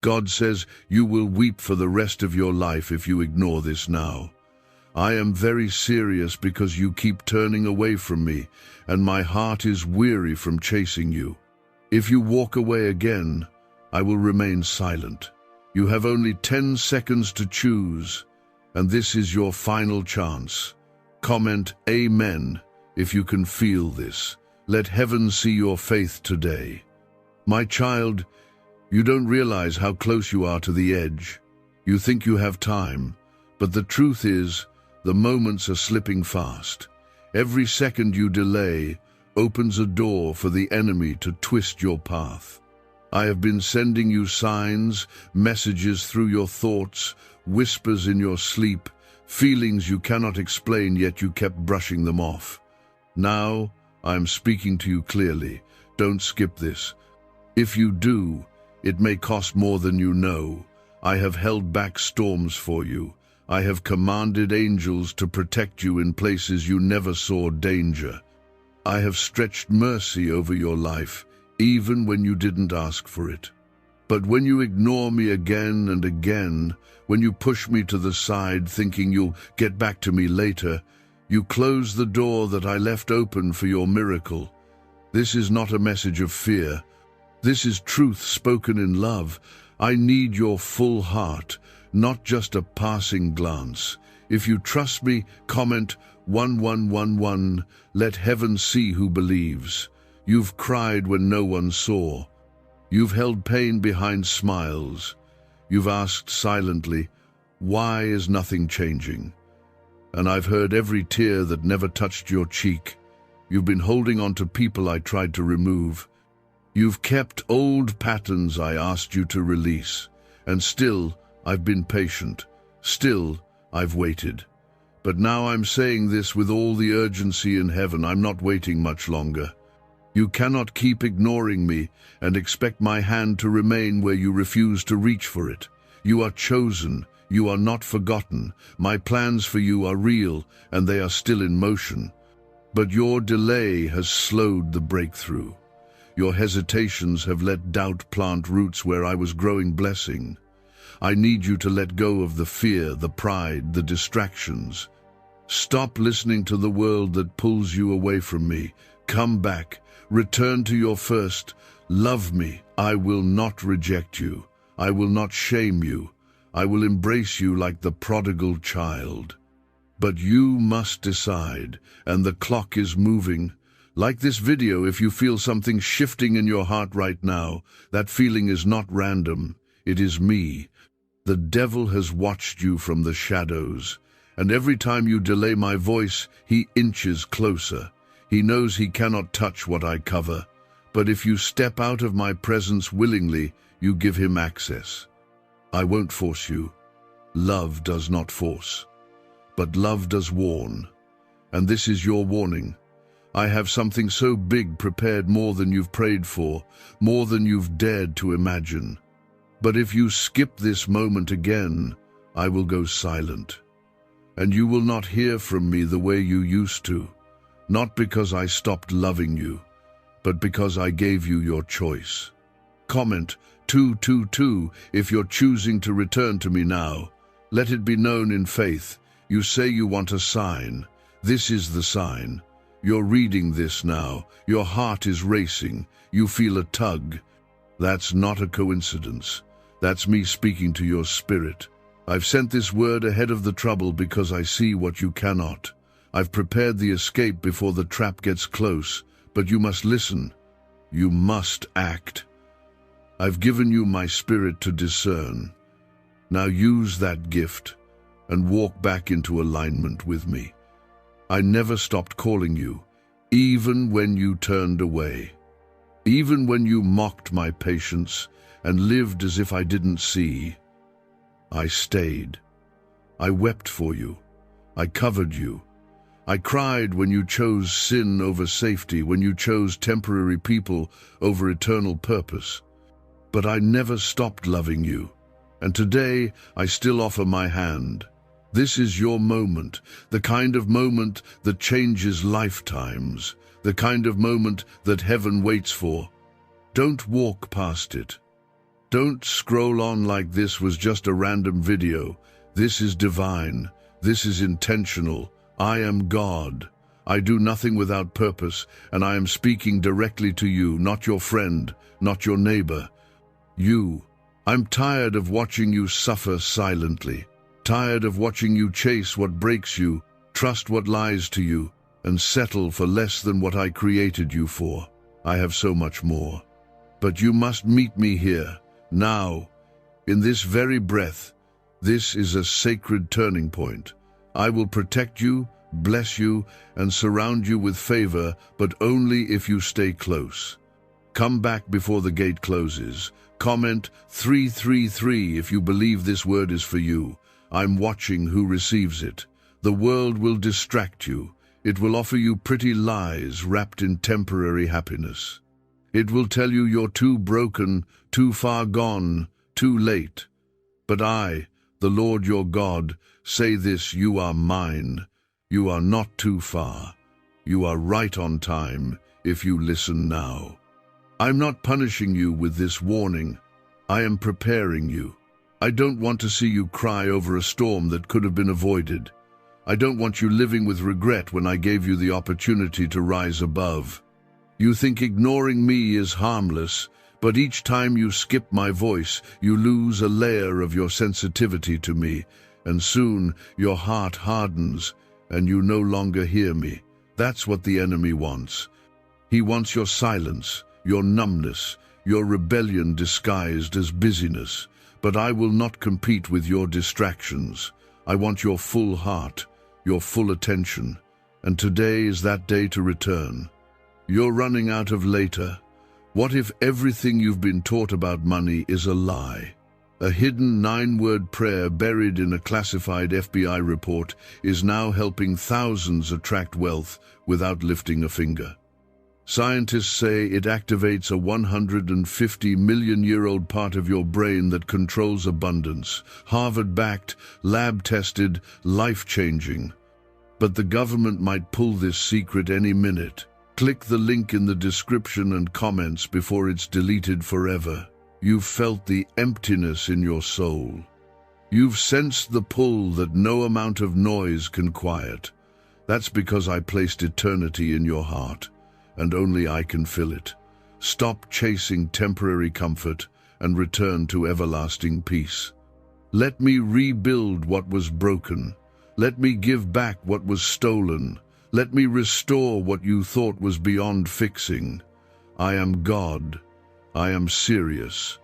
God says you will weep for the rest of your life if you ignore this now. I am very serious because you keep turning away from me, and my heart is weary from chasing you. If you walk away again, I will remain silent. You have only 10 seconds to choose, and this is your final chance. Comment Amen if you can feel this. Let heaven see your faith today. My child, you don't realize how close you are to the edge. You think you have time, but the truth is, the moments are slipping fast. Every second you delay opens a door for the enemy to twist your path. I have been sending you signs, messages through your thoughts, whispers in your sleep, feelings you cannot explain, yet you kept brushing them off. Now, I am speaking to you clearly. Don't skip this. If you do, it may cost more than you know. I have held back storms for you. I have commanded angels to protect you in places you never saw danger. I have stretched mercy over your life, even when you didn't ask for it. But when you ignore me again and again, when you push me to the side thinking you'll get back to me later, you close the door that I left open for your miracle. This is not a message of fear. This is truth spoken in love. I need your full heart, not just a passing glance. If you trust me, comment 1111. Let heaven see who believes. You've cried when no one saw. You've held pain behind smiles. You've asked silently, why is nothing changing? And I've heard every tear that never touched your cheek. You've been holding on to people I tried to remove. You've kept old patterns I asked you to release. And still, I've been patient. Still, I've waited. But now I'm saying this with all the urgency in heaven. I'm not waiting much longer. You cannot keep ignoring me and expect my hand to remain where you refuse to reach for it. You are chosen. You are not forgotten. My plans for you are real, and they are still in motion. But your delay has slowed the breakthrough. Your hesitations have let doubt plant roots where I was growing blessing. I need you to let go of the fear, the pride, the distractions. Stop listening to the world that pulls you away from me. Come back. Return to your first. Love me. I will not reject you. I will not shame you. I will embrace you like the prodigal child. But you must decide, and the clock is moving. Like this video, if you feel something shifting in your heart right now, that feeling is not random. It is me. The devil has watched you from the shadows, and every time you delay my voice, he inches closer. He knows he cannot touch what I cover, but if you step out of my presence willingly, you give him access. I won't force you. Love does not force, but love does warn. And this is your warning. I have something so big prepared, more than you've prayed for, more than you've dared to imagine. But if you skip this moment again, I will go silent. And you will not hear from me the way you used to. Not because I stopped loving you, but because I gave you your choice. Comment 222 if you're choosing to return to me now. Let it be known in faith. You say you want a sign. This is the sign. You're reading this now. Your heart is racing. You feel a tug. That's not a coincidence. That's me speaking to your spirit. I've sent this word ahead of the trouble because I see what you cannot. I've prepared the escape before the trap gets close, but you must listen. You must act. I've given you my spirit to discern. Now use that gift and walk back into alignment with me. I never stopped calling you, even when you turned away. Even when you mocked my patience and lived as if I didn't see. I stayed. I wept for you. I covered you. I cried when you chose sin over safety, when you chose temporary people over eternal purpose. But I never stopped loving you, and today I still offer my hand. This is your moment, the kind of moment that changes lifetimes, the kind of moment that heaven waits for. Don't walk past it. Don't scroll on like this was just a random video. This is divine. This is intentional. I am God. I do nothing without purpose, and I am speaking directly to you, not your friend, not your neighbor. You. I'm tired of watching you suffer silently. Tired of watching you chase what breaks you, trust what lies to you, and settle for less than what I created you for. I have so much more. But you must meet me here, now, in this very breath. This is a sacred turning point. I will protect you, bless you, and surround you with favor, but only if you stay close. Come back before the gate closes. Comment 333 if you believe this word is for you. I'm watching who receives it. The world will distract you. It will offer you pretty lies wrapped in temporary happiness. It will tell you you're too broken, too far gone, too late. But I, the Lord your God, say this: you are mine. You are not too far. You are right on time if you listen now. I'm not punishing you with this warning. I am preparing you. I don't want to see you cry over a storm that could have been avoided. I don't want you living with regret when I gave you the opportunity to rise above. You think ignoring me is harmless, but each time you skip my voice, you lose a layer of your sensitivity to me, and soon your heart hardens, and you no longer hear me. That's what the enemy wants. He wants your silence, your numbness, your rebellion disguised as busyness. But I will not compete with your distractions. I want your full heart, your full attention, and today is that day to return. You're running out of later. What if everything you've been taught about money is a lie? A hidden 9-word prayer buried in a classified FBI report is now helping thousands attract wealth without lifting a finger. Scientists say it activates a 150-million-year-old part of your brain that controls abundance. Harvard-backed, lab-tested, life-changing. But the government might pull this secret any minute. Click the link in the description and comments before it's deleted forever. You've felt the emptiness in your soul. You've sensed the pull that no amount of noise can quiet. That's because I placed eternity in your heart, and only I can fill it. Stop chasing temporary comfort and return to everlasting peace. Let me rebuild what was broken. Let me give back what was stolen. Let me restore what you thought was beyond fixing. I am God. I am serious.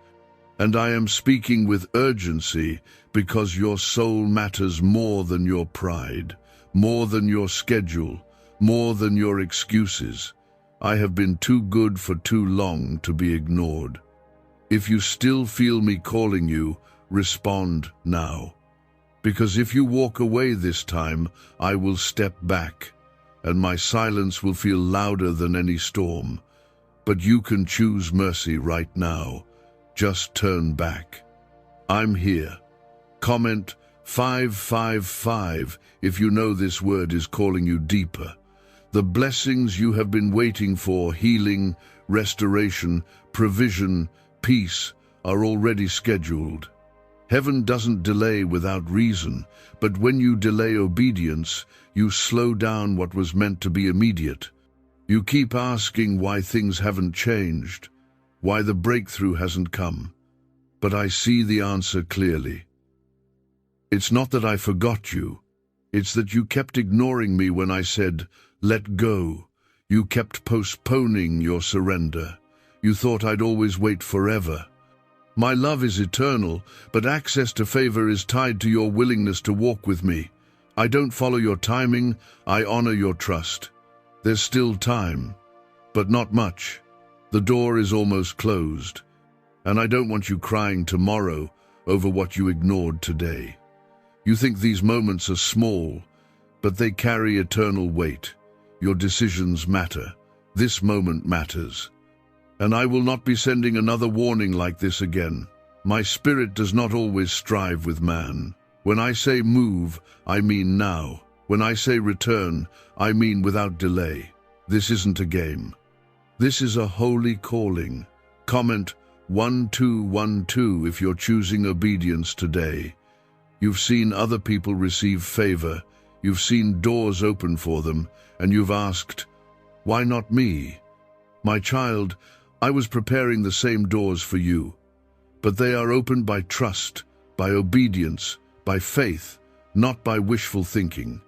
And I am speaking with urgency because your soul matters more than your pride, more than your schedule, more than your excuses. I have been too good for too long to be ignored. If you still feel me calling you, respond now. Because if you walk away this time, I will step back, and my silence will feel louder than any storm. But you can choose mercy right now. Just turn back. I'm here. Comment 555 if you know this word is calling you deeper. The blessings you have been waiting for, healing, restoration, provision, peace, are already scheduled. Heaven doesn't delay without reason, but when you delay obedience, you slow down what was meant to be immediate. You keep asking why things haven't changed, why the breakthrough hasn't come. But I see the answer clearly. It's not that I forgot you. It's that you kept ignoring me when I said, let go. You kept postponing your surrender. You thought I'd always wait forever. My love is eternal, but access to favor is tied to your willingness to walk with me. I don't follow your timing, I honor your trust. There's still time, but not much. The door is almost closed, and I don't want you crying tomorrow over what you ignored today. You think these moments are small, but they carry eternal weight. Your decisions matter. This moment matters. And I will not be sending another warning like this again. My spirit does not always strive with man. When I say move, I mean now. When I say return, I mean without delay. This isn't a game. This is a holy calling. Comment 1212 if you're choosing obedience today. You've seen other people receive favor, you've seen doors open for them, and you've asked, "Why not me?" My child, I was preparing the same doors for you, but they are opened by trust, by obedience, by faith, not by wishful thinking.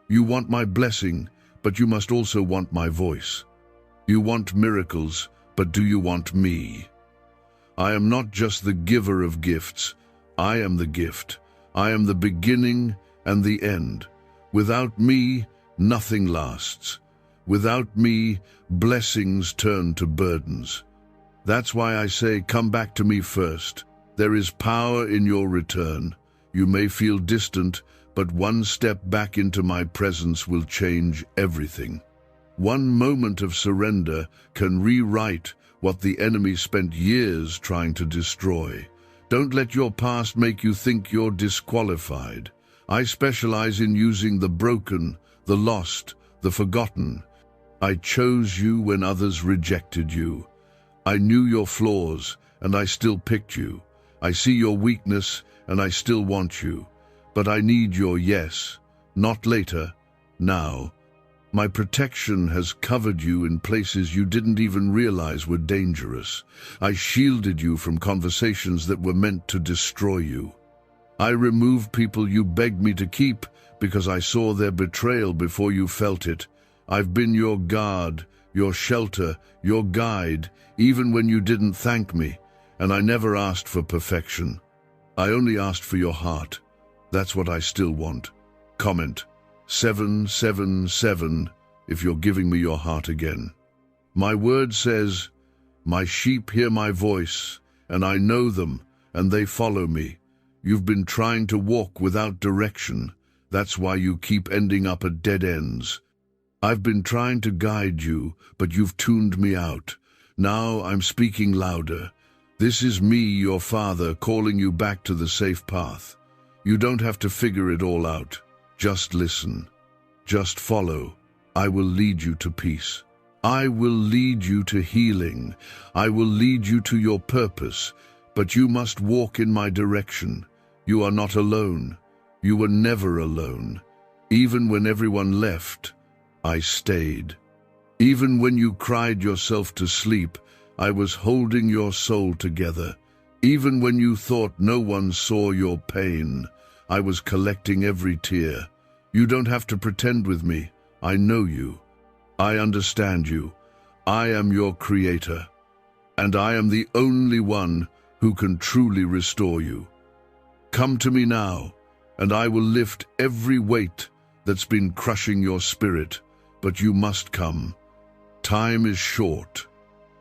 You want my blessing, but you must also want my voice. You want miracles, but do you want me? I am not just the giver of gifts, I am the gift. I am the beginning and the end. Without me, nothing lasts. Without me, blessings turn to burdens. That's why I say, come back to me first. There is power in your return. You may feel distant, but one step back into my presence will change everything. One moment of surrender can rewrite what the enemy spent years trying to destroy. Don't let your past make you think you're disqualified. I specialize in using the broken, the lost, the forgotten. I chose you when others rejected you. I knew your flaws, and I still picked you. I see your weakness, and I still want you. But I need your yes, not later, now. My protection has covered you in places you didn't even realize were dangerous. I shielded you from conversations that were meant to destroy you. I removed people you begged me to keep because I saw their betrayal before you felt it. I've been your guard, your shelter, your guide, even when you didn't thank me, and I never asked for perfection. I only asked for your heart. That's what I still want. Comment 777 if you're giving me your heart again. My word says, my sheep hear my voice, and I know them, and they follow me. You've been trying to walk without direction. That's why you keep ending up at dead ends. I've been trying to guide you, but you've tuned me out. Now I'm speaking louder. This is me, your Father, calling you back to the safe path. You don't have to figure it all out. Just listen. Just follow. I will lead you to peace. I will lead you to healing. I will lead you to your purpose, but you must walk in my direction. You are not alone. You were never alone. Even when everyone left, I stayed. Even when you cried yourself to sleep, I was holding your soul together. Even when you thought no one saw your pain, I was collecting every tear. You don't have to pretend with me. I know you. I understand you. I am your creator. And I am the only one who can truly restore you. Come to me now, and I will lift every weight that's been crushing your spirit. But you must come. Time is short.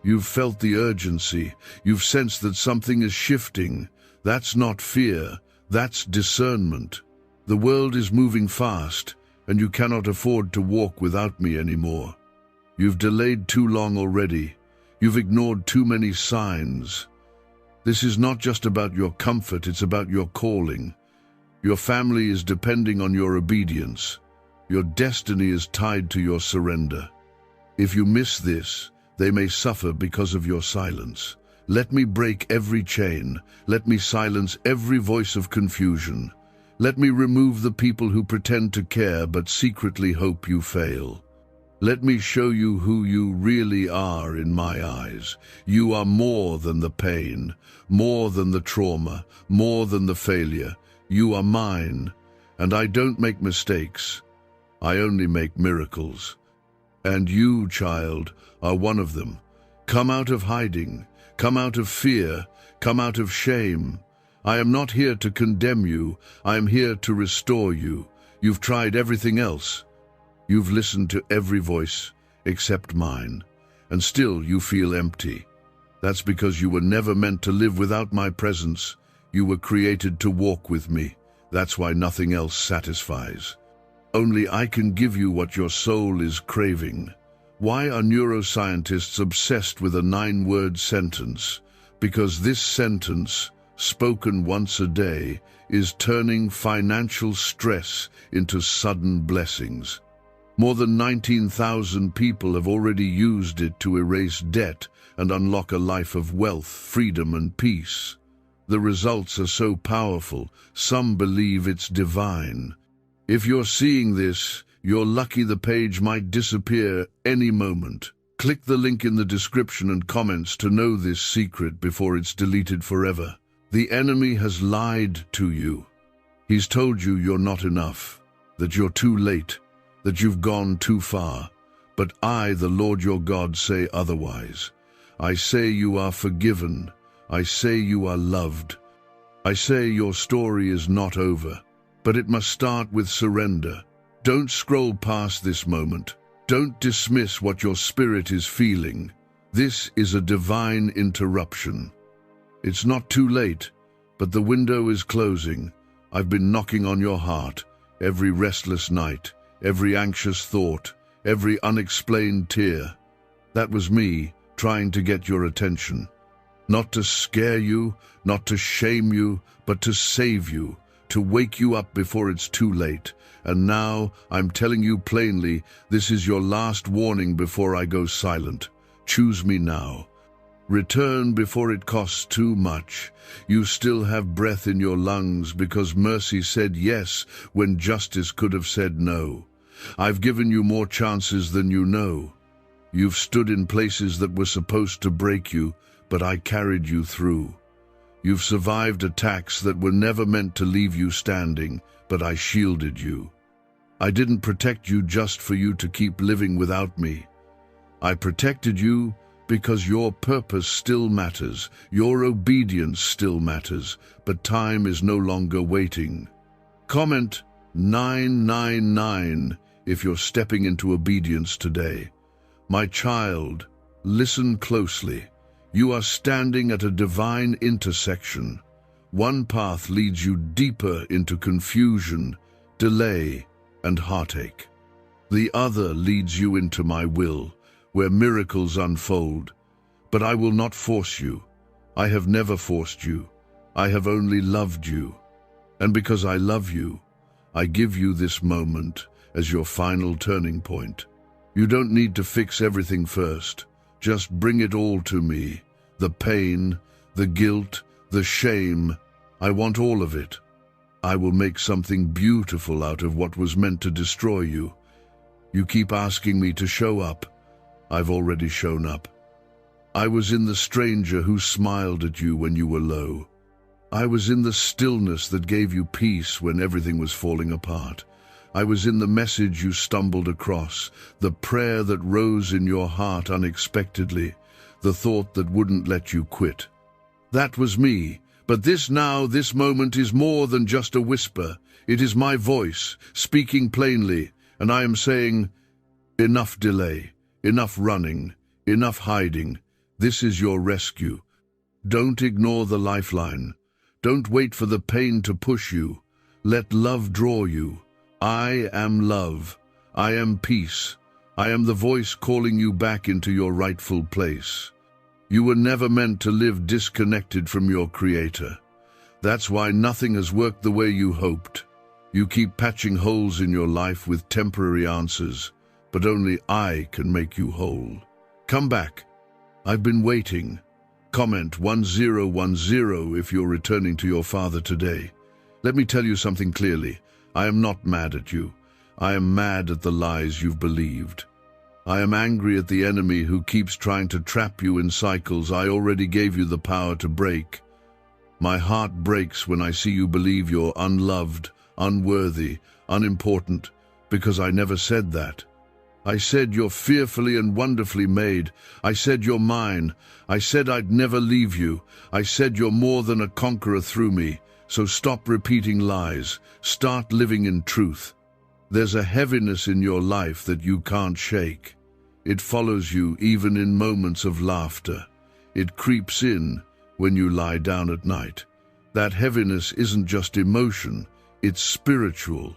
You've felt the urgency. You've sensed that something is shifting. That's not fear. That's discernment. The world is moving fast, and you cannot afford to walk without me anymore. You've delayed too long already. You've ignored too many signs. This is not just about your comfort, it's about your calling. Your family is depending on your obedience. Your destiny is tied to your surrender. If you miss this, they may suffer because of your silence. Let me break every chain. Let me silence every voice of confusion. Let me remove the people who pretend to care but secretly hope you fail. Let me show you who you really are in my eyes. You are more than the pain, more than the trauma, more than the failure. You are mine, and I don't make mistakes. I only make miracles. And you, child, are one of them. Come out of hiding. Come out of fear. Come out of shame. I am not here to condemn you. I am here to restore you. You've tried everything else. You've listened to every voice except mine, and still you feel empty. That's because you were never meant to live without my presence. You were created to walk with me. That's why nothing else satisfies. Only I can give you what your soul is craving. Why are neuroscientists obsessed with a 9-word sentence? Because this sentence, spoken once a day, is turning financial stress into sudden blessings. More than 19,000 people have already used it to erase debt and unlock a life of wealth, freedom, and peace. The results are so powerful, some believe it's divine. If you're seeing this, you're lucky. The page might disappear any moment. Click the link in the description and comments to know this secret before it's deleted forever. The enemy has lied to you. He's told you you're not enough, that you're too late, that you've gone too far. But I, the Lord your God, say otherwise. I say you are forgiven. I say you are loved. I say your story is not over, but it must start with surrender. Don't scroll past this moment. Don't dismiss what your spirit is feeling. This is a divine interruption. It's not too late, but the window is closing. I've been knocking on your heart, every restless night, every anxious thought, every unexplained tear. That was me trying to get your attention. Not to scare you, not to shame you, but to save you, to wake you up before it's too late. And now, I'm telling you plainly, this is your last warning before I go silent. Choose me now. Return before it costs too much. You still have breath in your lungs because mercy said yes when justice could have said no. I've given you more chances than you know. You've stood in places that were supposed to break you, but I carried you through. You've survived attacks that were never meant to leave you standing, but I shielded you. I didn't protect you just for you to keep living without me. I protected you because your purpose still matters, your obedience still matters, but time is no longer waiting. Comment 999 if you're stepping into obedience today. My child, listen closely. You are standing at a divine intersection. One path leads you deeper into confusion, delay, and heartache. The other leads you into my will, where miracles unfold. But I will not force you. I have never forced you. I have only loved you. And because I love you, I give you this moment as your final turning point. You don't need to fix everything first. Just bring it all to me. The pain, the guilt, the shame. I want all of it. I will make something beautiful out of what was meant to destroy you. You keep asking me to show up. I've already shown up. I was in the stranger who smiled at you when you were low. I was in the stillness that gave you peace when everything was falling apart. I was in the message you stumbled across, the prayer that rose in your heart unexpectedly, the thought that wouldn't let you quit. That was me, but this moment is more than just a whisper. It is my voice, speaking plainly, and I am saying, enough delay, enough running, enough hiding. This is your rescue. Don't ignore the lifeline. Don't wait for the pain to push you. Let love draw you. I am love. I am peace. I am the voice calling you back into your rightful place. You were never meant to live disconnected from your Creator. That's why nothing has worked the way you hoped. You keep patching holes in your life with temporary answers, but only I can make you whole. Come back. I've been waiting. Comment 1010 if you're returning to your Father today. Let me tell you something clearly. I am not mad at you. I am mad at the lies you've believed. I am angry at the enemy who keeps trying to trap you in cycles I already gave you the power to break. My heart breaks when I see you believe you're unloved, unworthy, unimportant, because I never said that. I said you're fearfully and wonderfully made. I said you're mine. I said I'd never leave you. I said you're more than a conqueror through me. So stop repeating lies. Start living in truth. There's a heaviness in your life that you can't shake. It follows you even in moments of laughter. It creeps in when you lie down at night. That heaviness isn't just emotion, it's spiritual.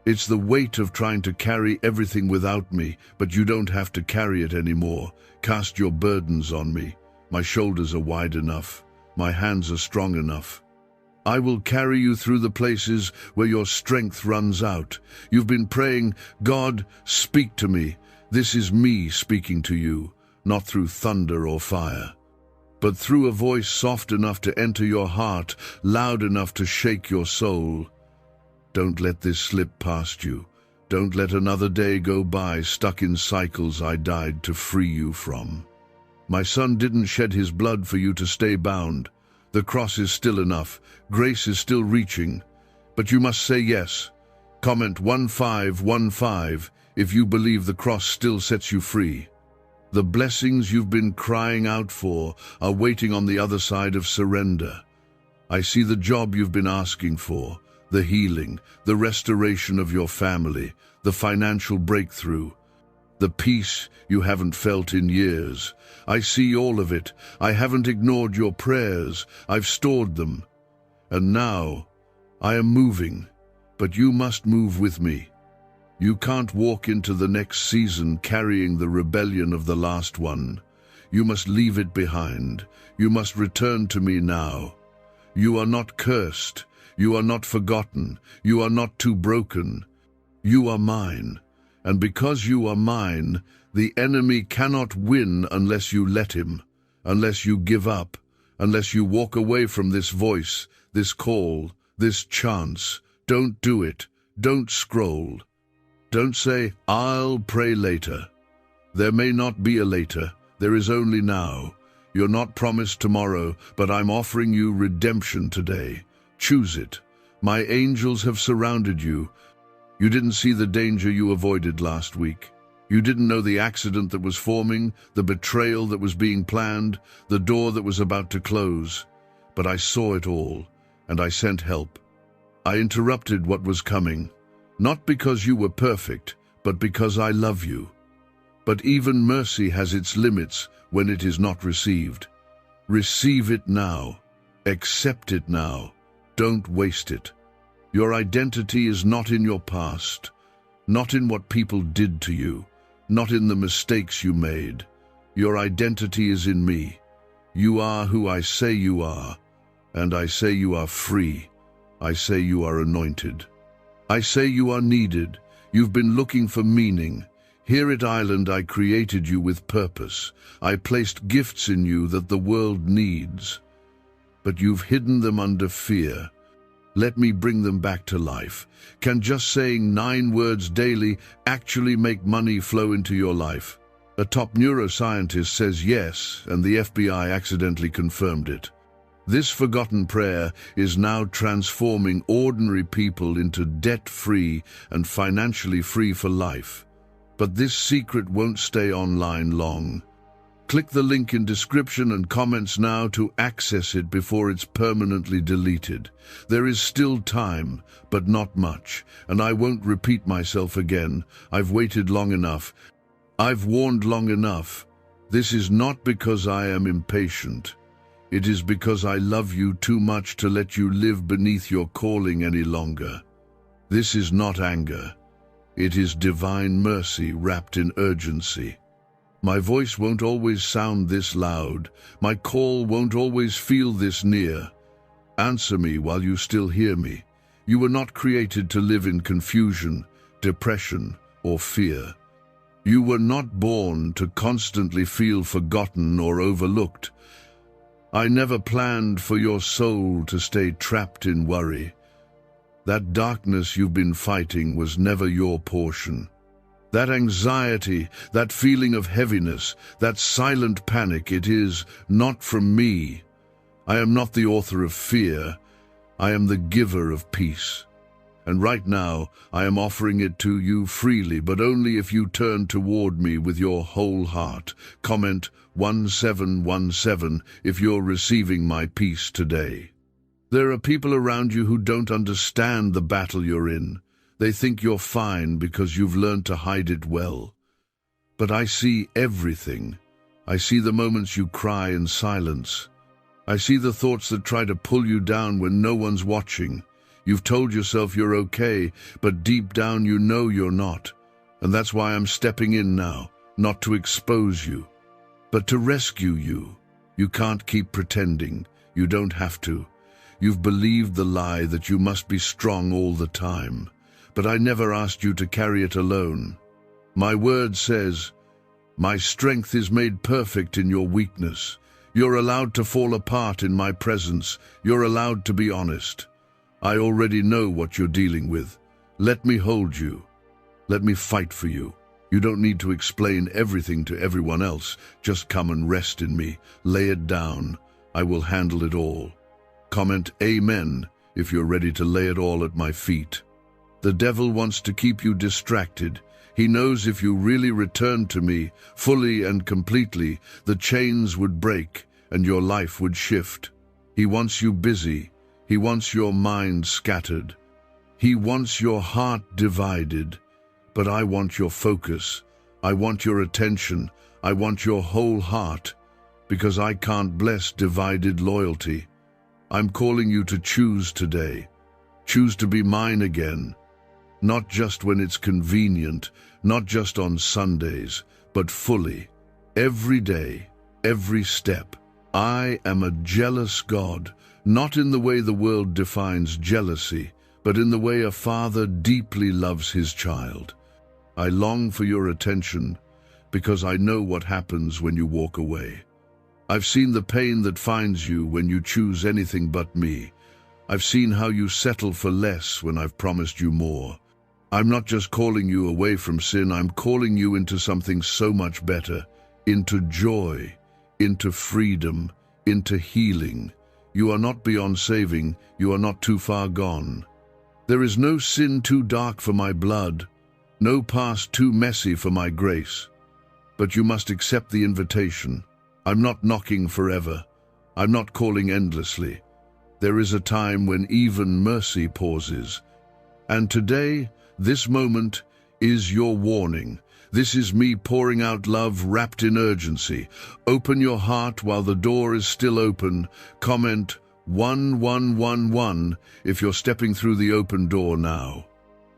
It's the weight of trying to carry everything without me, but you don't have to carry it anymore. Cast your burdens on me. My shoulders are wide enough. My hands are strong enough. I will carry you through the places where your strength runs out. You've been praying, God, speak to me. This is me speaking to you, not through thunder or fire, but through a voice soft enough to enter your heart, loud enough to shake your soul. Don't let this slip past you. Don't let another day go by stuck in cycles I died to free you from. My son didn't shed his blood for you to stay bound. The cross is still enough. Grace is still reaching. But you must say yes. Comment 1515 if you believe the cross still sets you free. The blessings you've been crying out for are waiting on the other side of surrender. I see the job you've been asking for, the healing, the restoration of your family, the financial breakthrough, the peace you haven't felt in years. I see all of it. I haven't ignored your prayers. I've stored them. And now, I am moving, but you must move with me. You can't walk into the next season carrying the rebellion of the last one. You must leave it behind. You must return to me now. You are not cursed. You are not forgotten. You are not too broken. You are mine. And because you are mine, the enemy cannot win unless you let him, unless you give up, unless you walk away from this voice, this call, this chance. Don't do it. Don't scroll. Don't say, I'll pray later. There may not be a later. There is only now. You're not promised tomorrow, but I'm offering you redemption today. Choose it. My angels have surrounded you. You didn't see the danger you avoided last week. You didn't know the accident that was forming, the betrayal that was being planned, the door that was about to close. But I saw it all, and I sent help. I interrupted what was coming, not because you were perfect, but because I love you. But even mercy has its limits when it is not received. Receive it now. Accept it now. Don't waste it. Your identity is not in your past, not in what people did to you, not in the mistakes you made. Your identity is in me. You are who I say you are, and I say you are free. I say you are anointed. I say you are needed. You've been looking for meaning. Here at Island, I created you with purpose. I placed gifts in you that the world needs. But you've hidden them under fear. Let me bring them back to life. Can just saying 9 words daily actually make money flow into your life? A top neuroscientist says yes, and the FBI accidentally confirmed it. This forgotten prayer is now transforming ordinary people into debt-free and financially free for life. But this secret won't stay online long. Click the link in description and comments now to access it before it's permanently deleted. There is still time, but not much, and I won't repeat myself again. I've waited long enough. I've warned long enough. This is not because I am impatient. It is because I love you too much to let you live beneath your calling any longer. This is not anger. It is divine mercy wrapped in urgency. My voice won't always sound this loud. My call won't always feel this near. Answer me while you still hear me. You were not created to live in confusion, depression, or fear. You were not born to constantly feel forgotten or overlooked. I never planned for your soul to stay trapped in worry. That darkness you've been fighting was never your portion. That anxiety, that feeling of heaviness, that silent panic, it is not from me. I am not the author of fear. I am the giver of peace. And right now, I am offering it to you freely, but only if you turn toward me with your whole heart. Comment 1717 if you're receiving my peace today. There are people around you who don't understand the battle you're in. They think you're fine because you've learned to hide it well. But I see everything. I see the moments you cry in silence. I see the thoughts that try to pull you down when no one's watching. You've told yourself you're okay, but deep down you know you're not. And that's why I'm stepping in now, not to expose you, but to rescue you. You can't keep pretending. You don't have to. You've believed the lie that you must be strong all the time. But I never asked you to carry it alone. My word says, my strength is made perfect in your weakness. You're allowed to fall apart in my presence. You're allowed to be honest. I already know what you're dealing with. Let me hold you. Let me fight for you. You don't need to explain everything to everyone else. Just come and rest in me. Lay it down. I will handle it all. Comment Amen if you're ready to lay it all at my feet. The devil wants to keep you distracted. He knows if you really return to me, fully and completely, the chains would break and your life would shift. He wants you busy. He wants your mind scattered. He wants your heart divided. But I want your focus. I want your attention. I want your whole heart. Because I can't bless divided loyalty. I'm calling you to choose today. Choose to be mine again. Not just when it's convenient, not just on Sundays, but fully. Every day, every step. I am a jealous God, not in the way the world defines jealousy, but in the way a father deeply loves his child. I long for your attention because I know what happens when you walk away. I've seen the pain that finds you when you choose anything but me. I've seen how you settle for less when I've promised you more. I'm not just calling you away from sin, I'm calling you into something so much better, into joy, into freedom, into healing. You are not beyond saving, you are not too far gone. There is no sin too dark for my blood, no past too messy for my grace. But you must accept the invitation. I'm not knocking forever. I'm not calling endlessly. There is a time when even mercy pauses. And today, this moment is your warning. This is me pouring out love wrapped in urgency. Open your heart while the door is still open. Comment 1111 if you're stepping through the open door now.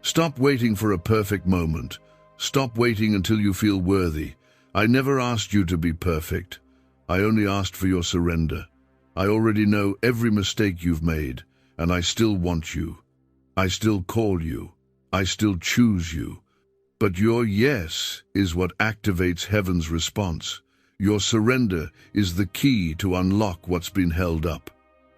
Stop waiting for a perfect moment. Stop waiting until you feel worthy. I never asked you to be perfect. I only asked for your surrender. I already know every mistake you've made, and I still want you. I still call you. I still choose you. But your yes is what activates heaven's response. Your surrender is the key to unlock what's been held up.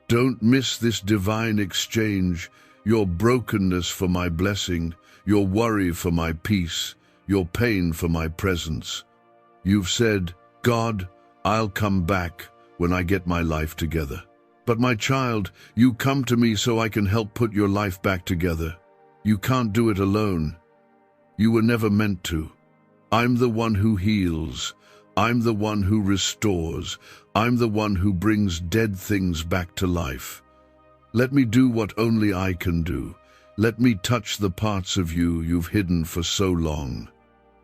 Don't miss this divine exchange. Your brokenness for my blessing, your worry for my peace, your pain for my presence. You've said, God, I'll come back when I get my life together. But my child, you come to me so I can help put your life back together. You can't do it alone. You were never meant to. I'm the one who heals. I'm the one who restores. I'm the one who brings dead things back to life. Let me do what only I can do. Let me touch the parts of you you've hidden for so long.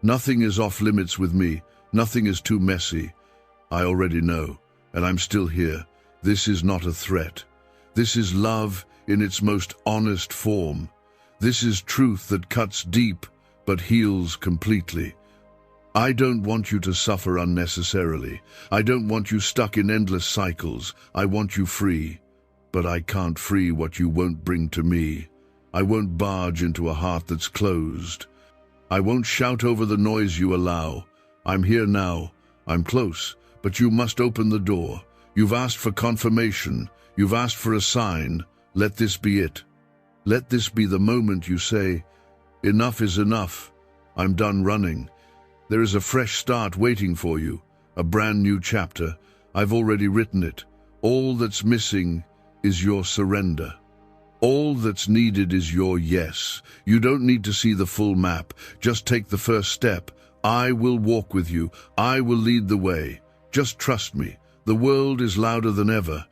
Nothing is off limits with me. Nothing is too messy. I already know, and I'm still here. This is not a threat. This is love in its most honest form. This is truth that cuts deep but heals completely. I don't want you to suffer unnecessarily. I don't want you stuck in endless cycles. I want you free. But I can't free what you won't bring to me. I won't barge into a heart that's closed. I won't shout over the noise you allow. I'm here now. I'm close. But you must open the door. You've asked for confirmation. You've asked for a sign. Let this be it. Let this be the moment you say, enough is enough. I'm done running. There is a fresh start waiting for you, a brand new chapter. I've already written it. All that's missing is your surrender. All that's needed is your yes. You don't need to see the full map. Just take the first step. I will walk with you. I will lead the way. Just trust me. The world is louder than ever.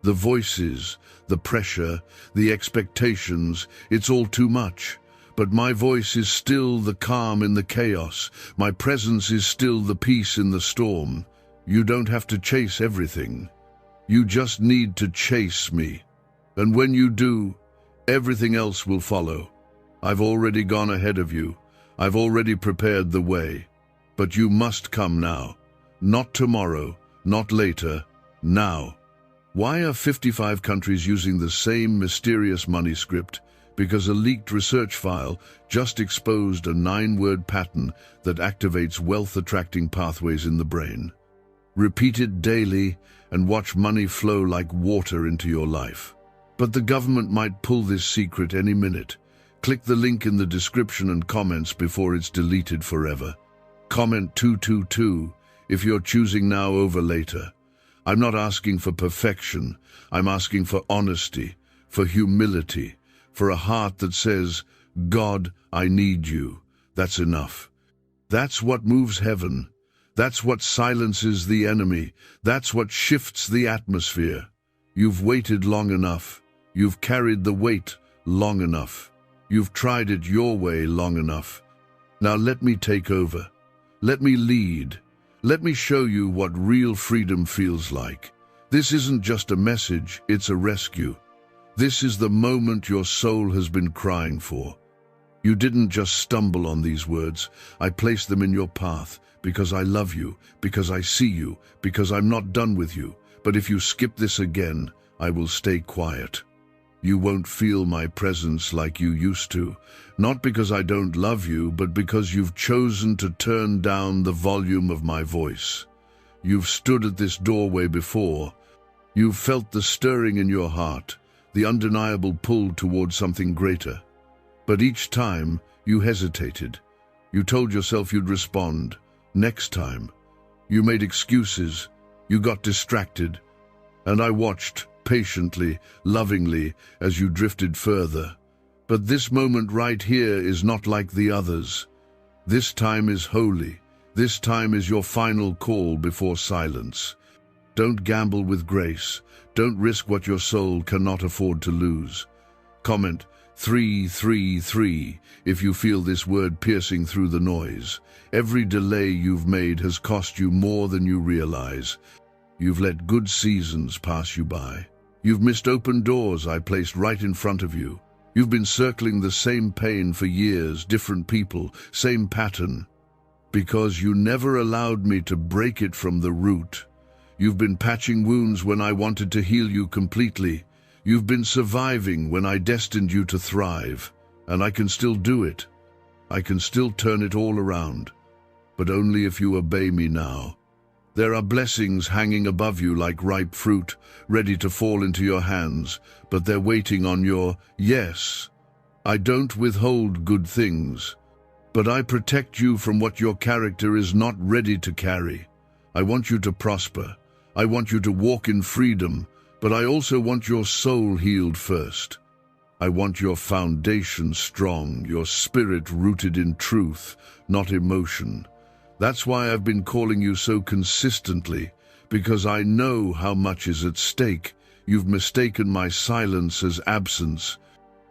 The voices, the pressure, the expectations, it's all too much. But my voice is still the calm in the chaos. My presence is still the peace in the storm. You don't have to chase everything. You just need to chase me. And when you do, everything else will follow. I've already gone ahead of you. I've already prepared the way. But you must come now. Not tomorrow, not later, now. Why are 55 countries using the same mysterious money script? Because a leaked research file just exposed a 9-word pattern that activates wealth-attracting pathways in the brain. Repeat it daily and watch money flow like water into your life. But the government might pull this secret any minute. Click the link in the description and comments before it's deleted forever. Comment 222 if you're choosing now over later. I'm not asking for perfection. I'm asking for honesty, for humility, for a heart that says, God, I need you. That's enough. That's what moves heaven. That's what silences the enemy. That's what shifts the atmosphere. You've waited long enough. You've carried the weight long enough. You've tried it your way long enough. Now let me take over. Let me lead. Let me show you what real freedom feels like. This isn't just a message, it's a rescue. This is the moment your soul has been crying for. You didn't just stumble on these words. I placed them in your path because I love you, because I see you, because I'm not done with you. But if you skip this again, I will stay quiet. You won't feel my presence like you used to, not because I don't love you, but because you've chosen to turn down the volume of my voice. You've stood at this doorway before. You've felt the stirring in your heart, the undeniable pull towards something greater. But each time, you hesitated. You told yourself you'd respond. Next time. You made excuses. You got distracted. And I watched, patiently, lovingly, as you drifted further. But this moment right here is not like the others. This time is holy. This time is your final call before silence. Don't gamble with grace. Don't risk what your soul cannot afford to lose. Comment 333 if you feel this word piercing through the noise. Every delay you've made has cost you more than you realize. You've let good seasons pass you by. You've missed open doors I placed right in front of you. You've been circling the same pain for years, different people, same pattern. Because you never allowed me to break it from the root. You've been patching wounds when I wanted to heal you completely. You've been surviving when I destined you to thrive. And I can still do it. I can still turn it all around. But only if you obey me now. There are blessings hanging above you like ripe fruit, ready to fall into your hands, but they're waiting on your yes. I don't withhold good things, but I protect you from what your character is not ready to carry. I want you to prosper. I want you to walk in freedom, but I also want your soul healed first. I want your foundation strong, your spirit rooted in truth, not emotion. That's why I've been calling you so consistently, because I know how much is at stake. You've mistaken my silence as absence,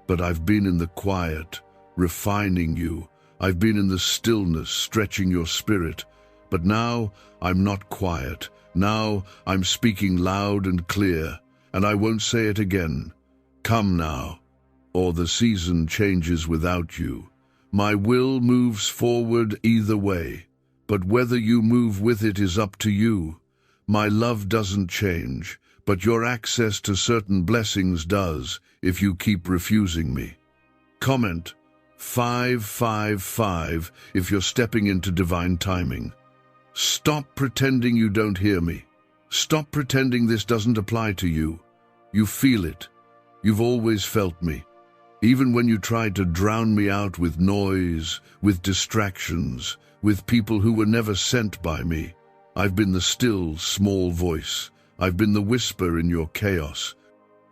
but I've been in the quiet, refining you. I've been in the stillness, stretching your spirit. But now I'm not quiet. Now I'm speaking loud and clear, and I won't say it again. Come now, or the season changes without you. My will moves forward either way. But whether you move with it is up to you. My love doesn't change, but your access to certain blessings does if you keep refusing me. Comment 555 if you're stepping into divine timing. Stop pretending you don't hear me. Stop pretending this doesn't apply to you. You feel it. You've always felt me. Even when you tried to drown me out with noise, with distractions, with people who were never sent by me. I've been the still, small voice. I've been the whisper in your chaos.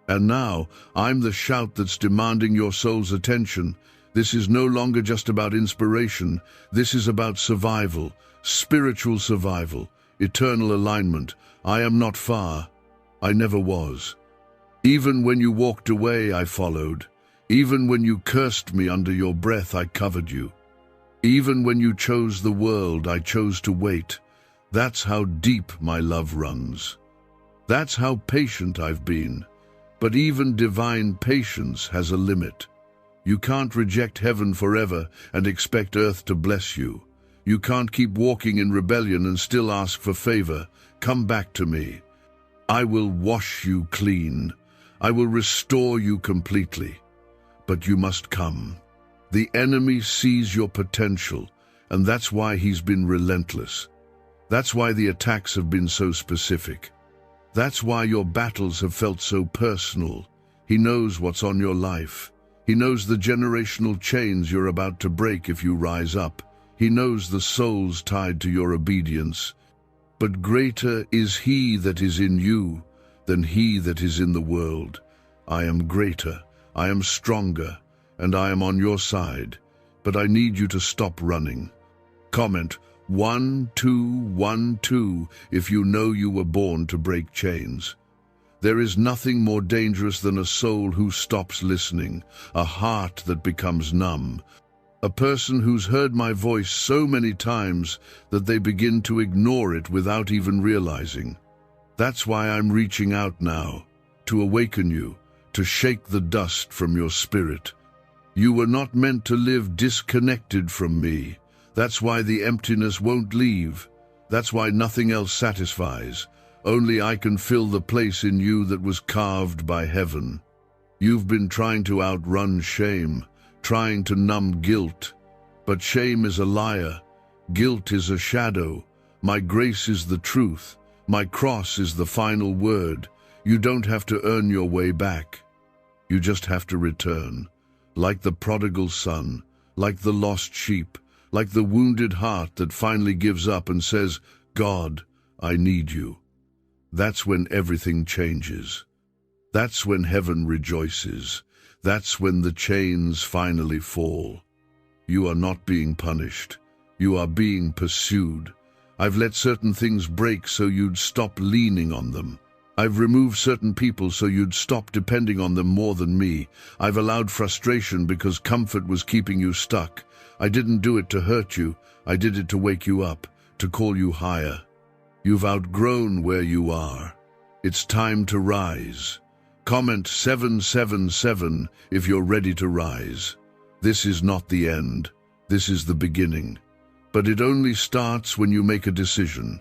And now, I'm the shout that's demanding your soul's attention. This is no longer just about inspiration. This is about survival, spiritual survival, eternal alignment. I am not far. I never was. Even when you walked away, I followed. Even when you cursed me under your breath, I covered you. Even when you chose the world, I chose to wait. That's how deep my love runs. That's how patient I've been. But even divine patience has a limit. You can't reject heaven forever and expect earth to bless you. You can't keep walking in rebellion and still ask for favor. Come back to me. I will wash you clean. I will restore you completely. But you must come. The enemy sees your potential, and that's why he's been relentless. That's why the attacks have been so specific. That's why your battles have felt so personal. He knows what's on your life. He knows the generational chains you're about to break if you rise up. He knows the souls tied to your obedience. But greater is he that is in you than he that is in the world. I am greater, I am stronger, and I am on your side. But I need you to stop running. Comment 1212 if you know you were born to break chains. There is nothing more dangerous than a soul who stops listening, a heart that becomes numb, a person who's heard my voice so many times that they begin to ignore it without even realizing. That's why I'm reaching out now, to awaken you, to shake the dust from your spirit. You were not meant to live disconnected from me. That's why the emptiness won't leave. That's why nothing else satisfies. Only I can fill the place in you that was carved by heaven. You've been trying to outrun shame, trying to numb guilt. But shame is a liar. Guilt is a shadow. My grace is the truth. My cross is the final word. You don't have to earn your way back. You just have to return. Like the prodigal son, like the lost sheep, like the wounded heart that finally gives up and says, God, I need you. That's when everything changes. That's when heaven rejoices. That's when the chains finally fall. You are not being punished. You are being pursued. I've let certain things break so you'd stop leaning on them. I've removed certain people so you'd stop depending on them more than me. I've allowed frustration because comfort was keeping you stuck. I didn't do it to hurt you. I did it to wake you up, to call you higher. You've outgrown where you are. It's time to rise. Comment 777 if you're ready to rise. This is not the end. This is the beginning. But it only starts when you make a decision.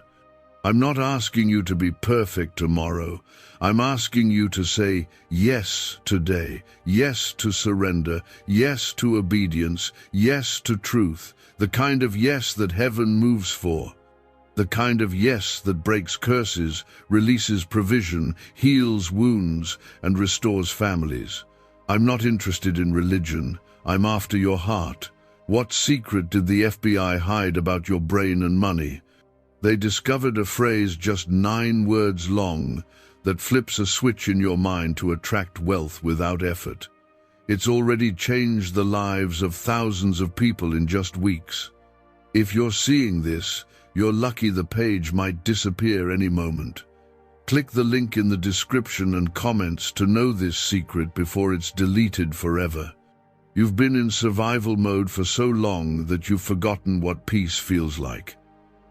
I'm not asking you to be perfect tomorrow. I'm asking you to say yes today, yes to surrender, yes to obedience, yes to truth, the kind of yes that heaven moves for, the kind of yes that breaks curses, releases provision, heals wounds, and restores families. I'm not interested in religion. I'm after your heart. What secret did the FBI hide about your brain and money? They discovered a phrase just 9 words long that flips a switch in your mind to attract wealth without effort. It's already changed the lives of thousands of people in just weeks. If you're seeing this, you're lucky the page might disappear any moment. Click the link in the description and comments to know this secret before it's deleted forever. You've been in survival mode for so long that you've forgotten what peace feels like.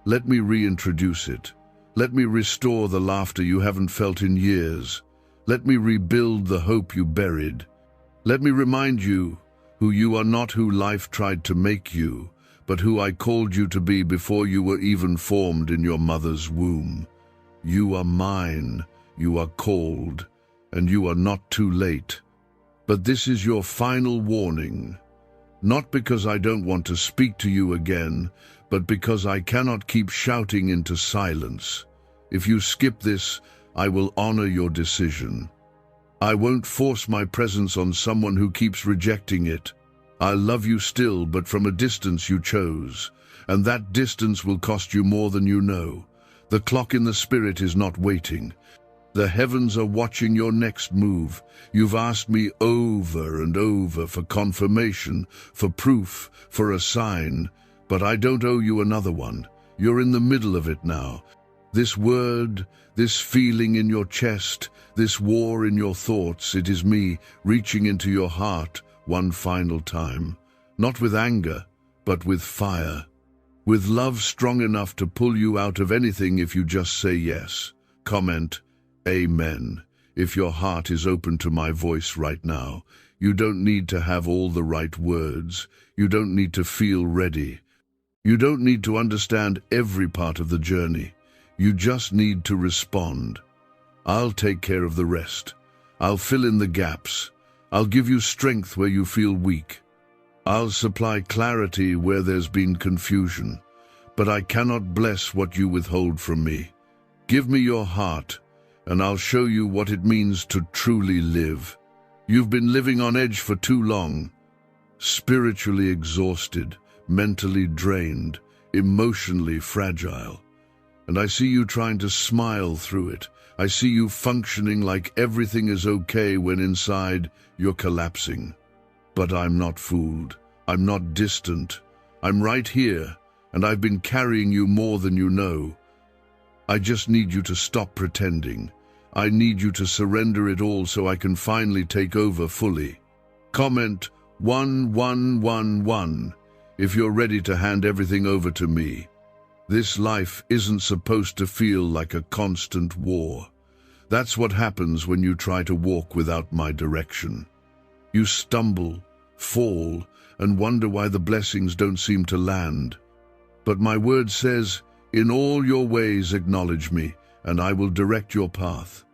Let me reintroduce it. Let me restore the laughter you haven't felt in years. Let me rebuild the hope you buried. Let me remind you who you are, not who life tried to make you, but who I called you to be before you were even formed in your mother's womb. You are mine, you are called, and you are not too late. But this is your final warning. Not because I don't want to speak to you again, but because I cannot keep shouting into silence. If you skip this, I will honor your decision. I won't force my presence on someone who keeps rejecting it. I'll love you still, but from a distance you chose, and that distance will cost you more than you know. The clock in the spirit is not waiting. The heavens are watching your next move. You've asked me over and over for confirmation, for proof, for a sign, but I don't owe you another one. You're in the middle of it now. This word, this feeling in your chest, this war in your thoughts, it is me reaching into your heart one final time. Not with anger, but with fire. With love strong enough to pull you out of anything if you just say yes. Comment, Amen. If your heart is open to my voice right now, you don't need to have all the right words. You don't need to feel ready. You don't need to understand every part of the journey. You just need to respond. I'll take care of the rest. I'll fill in the gaps. I'll give you strength where you feel weak. I'll supply clarity where there's been confusion. But I cannot bless what you withhold from me. Give me your heart, and I'll show you what it means to truly live. You've been living on edge for too long, spiritually exhausted, mentally drained, emotionally fragile. And I see you trying to smile through it. I see you functioning like everything is okay when inside you're collapsing. But I'm not fooled. I'm not distant. I'm right here, and I've been carrying you more than you know. I just need you to stop pretending. I need you to surrender it all so I can finally take over fully. Comment 1111 if you're ready to hand everything over to me. This life isn't supposed to feel like a constant war. That's what happens when you try to walk without my direction. You stumble, fall, and wonder why the blessings don't seem to land. But my word says, in all your ways acknowledge me, and I will direct your path.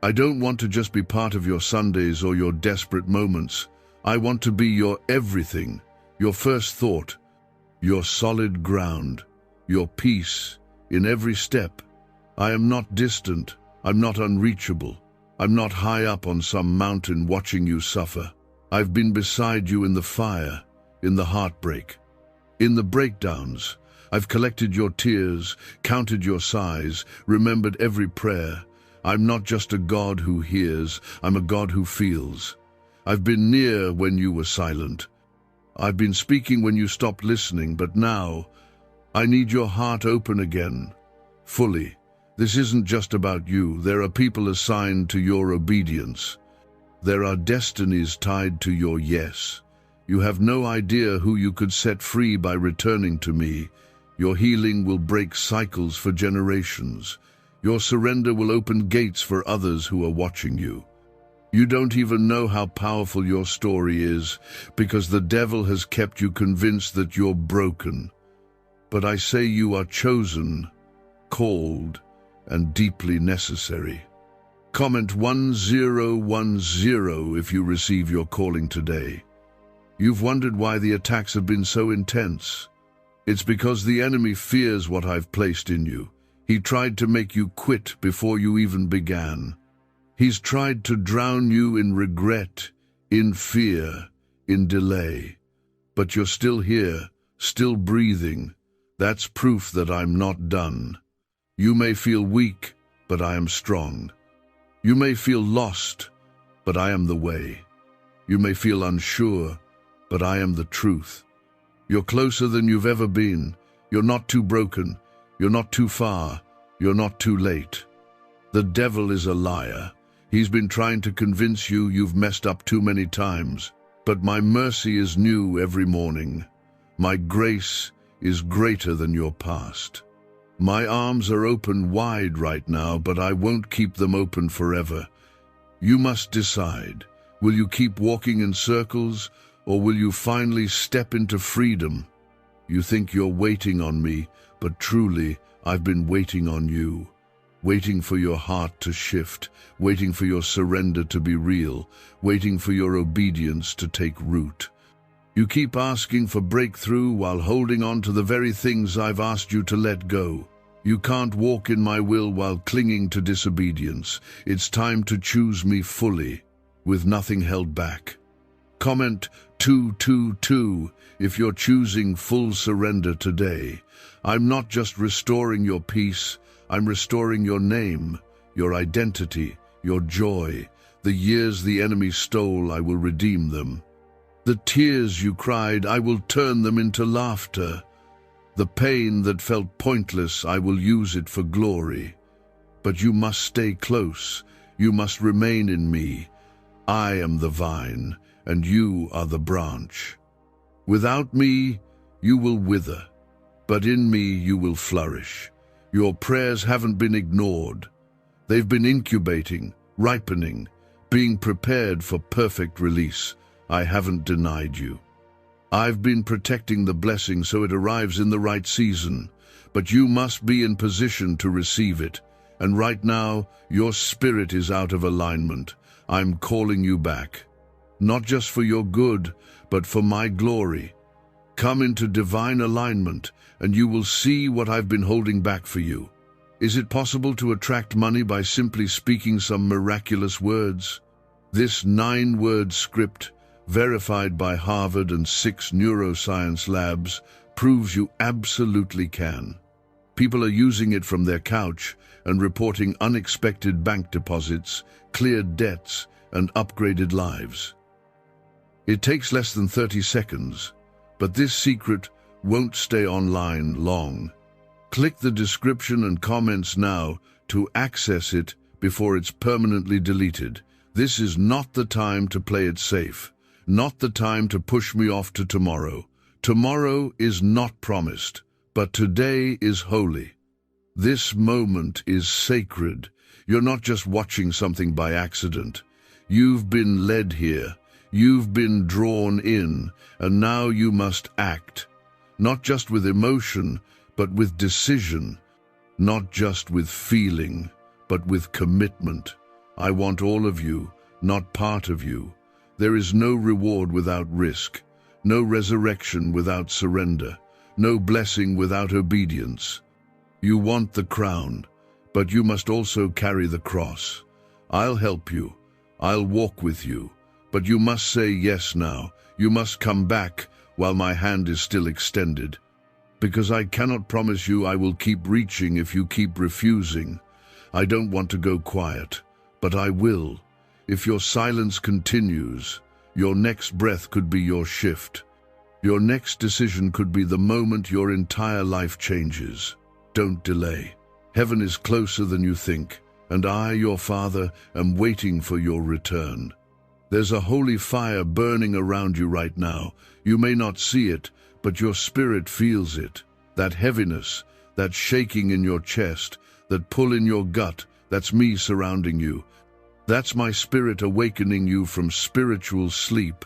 I don't want to just be part of your Sundays or your desperate moments. I want to be your everything, your first thought, your solid ground, your peace in every step. I am not distant. I'm not unreachable. I'm not high up on some mountain watching you suffer. I've been beside you in the fire, in the heartbreak, in the breakdowns. I've collected your tears, counted your sighs, remembered every prayer. I'm not just a God who hears, I'm a God who feels. I've been near when you were silent. I've been speaking when you stopped listening, but now I need your heart open again, fully. This isn't just about you. There are people assigned to your obedience. There are destinies tied to your yes. You have no idea who you could set free by returning to me. Your healing will break cycles for generations. Your surrender will open gates for others who are watching you. You don't even know how powerful your story is, because the devil has kept you convinced that you're broken. But I say you are chosen, called, and deeply necessary. Comment 1010 if you receive your calling today. You've wondered why the attacks have been so intense. It's because the enemy fears what I've placed in you. He tried to make you quit before you even began. He's tried to drown you in regret, in fear, in delay. But you're still here, still breathing. That's proof that I'm not done. You may feel weak, but I am strong. You may feel lost, but I am the way. You may feel unsure, but I am the truth. You're closer than you've ever been. You're not too broken. You're not too far. You're not too late. The devil is a liar. He's been trying to convince you you've messed up too many times. But my mercy is new every morning. My grace is greater than your past. My arms are open wide right now, but I won't keep them open forever. You must decide. Will you keep walking in circles, or will you finally step into freedom? You think you're waiting on me, but truly, I've been waiting on you. Waiting for your heart to shift, waiting for your surrender to be real, waiting for your obedience to take root. You keep asking for breakthrough while holding on to the very things I've asked you to let go. You can't walk in my will while clinging to disobedience. It's time to choose me fully, with nothing held back. Comment 222 if you're choosing full surrender today. I'm not just restoring your peace, I'm restoring your name, your identity, your joy. The years the enemy stole, I will redeem them. The tears you cried, I will turn them into laughter. The pain that felt pointless, I will use it for glory. But you must stay close. You must remain in me. I am the vine, and you are the branch. Without me, you will wither, but in me you will flourish. Your prayers haven't been ignored. They've been incubating, ripening, being prepared for perfect release. I haven't denied you. I've been protecting the blessing so it arrives in the right season, but you must be in position to receive it. And right now, your spirit is out of alignment. I'm calling you back. Not just for your good, but for my glory. Come into divine alignment, and you will see what I've been holding back for you. Is it possible to attract money by simply speaking some miraculous words? This 9-word script, verified by Harvard and 6 neuroscience labs, proves you absolutely can. People are using it from their couch and reporting unexpected bank deposits, cleared debts, and upgraded lives. It takes less than 30 seconds, but this secret won't stay online long. Click the description and comments now to access it before it's permanently deleted. This is not the time to play it safe, not the time to push me off to tomorrow. Tomorrow is not promised, but today is holy. This moment is sacred. You're not just watching something by accident. You've been led here. You've been drawn in, and now you must act. Not just with emotion, but with decision. Not just with feeling, but with commitment. I want all of you, not part of you. There is no reward without risk, no resurrection without surrender, no blessing without obedience. You want the crown, but you must also carry the cross. I'll help you. I'll walk with you. But you must say yes now. You must come back while my hand is still extended. Because I cannot promise you I will keep reaching if you keep refusing. I don't want to go quiet, but I will. If your silence continues, your next breath could be your shift. Your next decision could be the moment your entire life changes. Don't delay. Heaven is closer than you think, and I, your Father, am waiting for your return. There's a holy fire burning around you right now. You may not see it, but your spirit feels it. That heaviness, that shaking in your chest, that pull in your gut, that's me surrounding you. That's my spirit awakening you from spiritual sleep.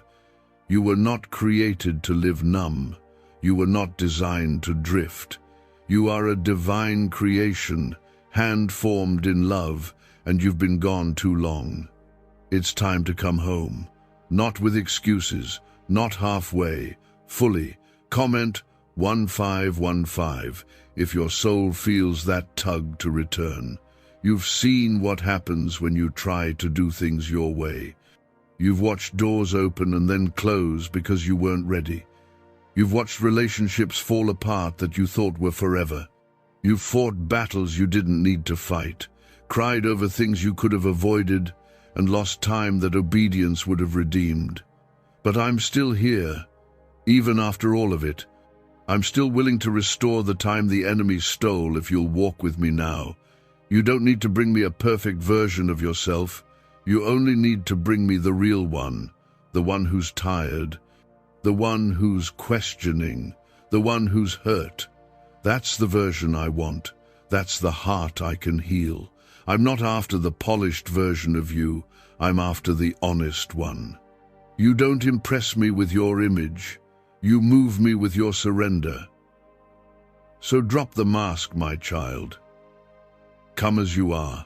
You were not created to live numb. You were not designed to drift. You are a divine creation, hand-formed in love, and you've been gone too long. It's time to come home. Not with excuses, not halfway, fully. Comment 1515 if your soul feels that tug to return. You've seen what happens when you try to do things your way. You've watched doors open and then close because you weren't ready. You've watched relationships fall apart that you thought were forever. You've fought battles you didn't need to fight, cried over things you could have avoided, and lost time that obedience would have redeemed. But I'm still here, even after all of it. I'm still willing to restore the time the enemy stole if you'll walk with me now. You don't need to bring me a perfect version of yourself. You only need to bring me the real one, the one who's tired, the one who's questioning, the one who's hurt. That's the version I want. That's the heart I can heal. I'm not after the polished version of you. I'm after the honest one. You don't impress me with your image. You move me with your surrender. So drop the mask, my child. Come as you are.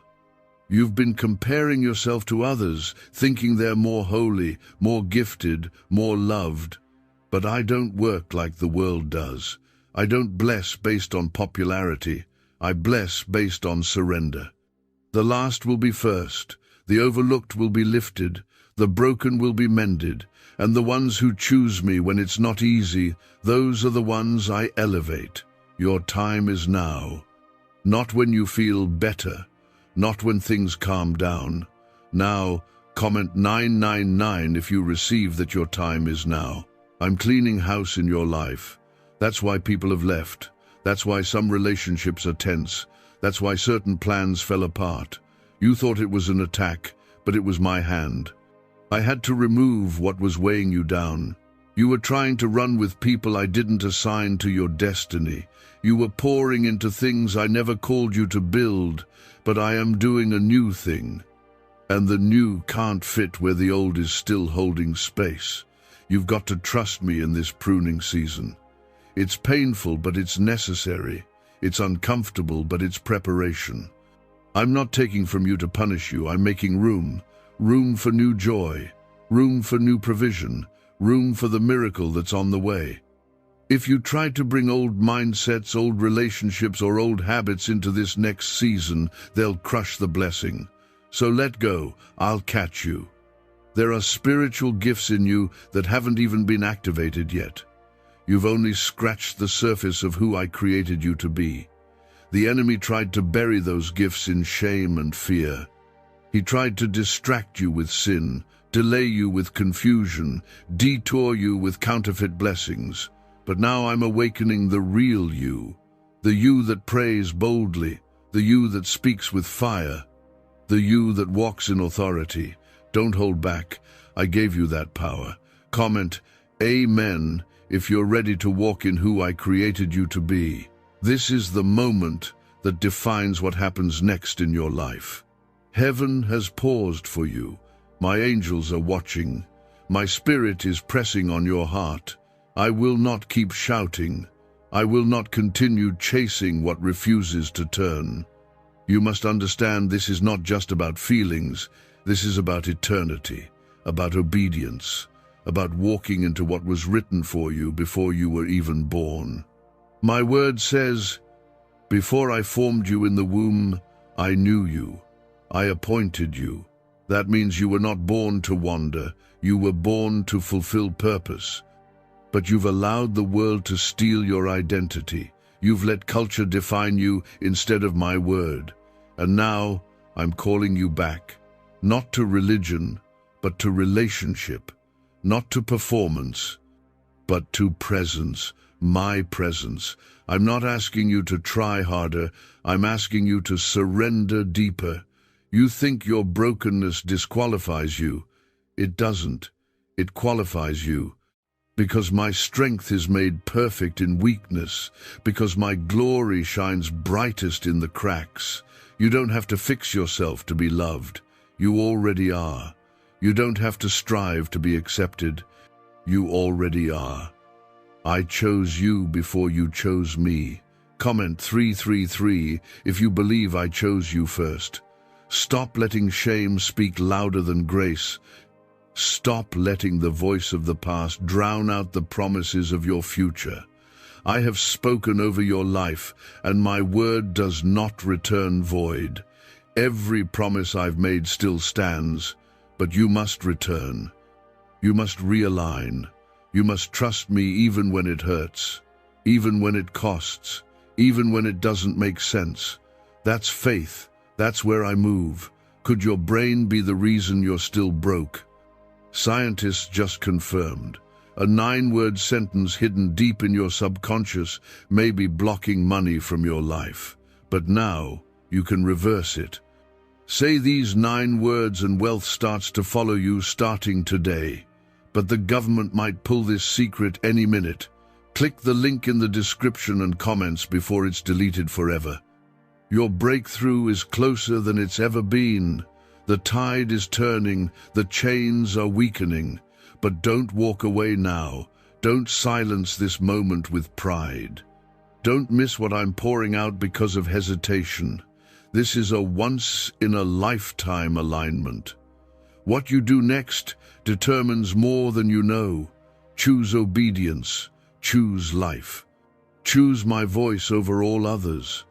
You've been comparing yourself to others, thinking they're more holy, more gifted, more loved. But I don't work like the world does. I don't bless based on popularity. I bless based on surrender. The last will be first. The overlooked will be lifted. The broken will be mended. And the ones who choose me when it's not easy, those are the ones I elevate. Your time is now. Not when you feel better. Not when things calm down. Now, comment 999 if you receive that your time is now. I'm cleaning house in your life. That's why people have left. That's why some relationships are tense. That's why certain plans fell apart. You thought it was an attack, but it was my hand. I had to remove what was weighing you down. You were trying to run with people I didn't assign to your destiny. You were pouring into things I never called you to build, but I am doing a new thing. And the new can't fit where the old is still holding space. You've got to trust me in this pruning season. It's painful, but it's necessary. It's uncomfortable, but it's preparation. I'm not taking from you to punish you. I'm making room. Room for new joy. Room for new provision. Room for the miracle that's on the way. If you try to bring old mindsets, old relationships, or old habits into this next season, they'll crush the blessing. So let go. I'll catch you. There are spiritual gifts in you that haven't even been activated yet. You've only scratched the surface of who I created you to be. The enemy tried to bury those gifts in shame and fear. He tried to distract you with sin, delay you with confusion, detour you with counterfeit blessings. But now I'm awakening the real you, the you that prays boldly, the you that speaks with fire, the you that walks in authority. Don't hold back. I gave you that power. Comment, Amen, if you're ready to walk in who I created you to be. This is the moment that defines what happens next in your life. Heaven has paused for you. My angels are watching. My spirit is pressing on your heart. I will not keep shouting. I will not continue chasing what refuses to turn. You must understand this is not just about feelings. This is about eternity, about obedience, about walking into what was written for you before you were even born. My word says, before I formed you in the womb, I knew you. I appointed you. That means you were not born to wander. You were born to fulfill purpose. But you've allowed the world to steal your identity. You've let culture define you instead of my word. And now I'm calling you back, not to religion, but to relationship, not to performance, but to presence, my presence. I'm not asking you to try harder. I'm asking you to surrender deeper. You think your brokenness disqualifies you. It doesn't. It qualifies you. Because my strength is made perfect in weakness, because my glory shines brightest in the cracks. You don't have to fix yourself to be loved. You already are. You don't have to strive to be accepted. You already are. I chose you before you chose me. Comment 333 if you believe I chose you first. Stop letting shame speak louder than grace. Stop letting the voice of the past drown out the promises of your future. I have spoken over your life, and my word does not return void. Every promise I've made still stands, but you must return. You must realign. You must trust me even when it hurts, even when it costs, even when it doesn't make sense. That's faith. That's where I move. Could your brain be the reason you're still broke? Scientists just confirmed. A 9-word sentence hidden deep in your subconscious may be blocking money from your life. But now, you can reverse it. Say these 9 words and wealth starts to follow you starting today. But the government might pull this secret any minute. Click the link in the description and comments before it's deleted forever. Your breakthrough is closer than it's ever been. The tide is turning, the chains are weakening. But don't walk away now. Don't silence this moment with pride. Don't miss what I'm pouring out because of hesitation. This is a once-in-a-lifetime alignment. What you do next determines more than you know. Choose obedience. Choose life. Choose my voice over all others.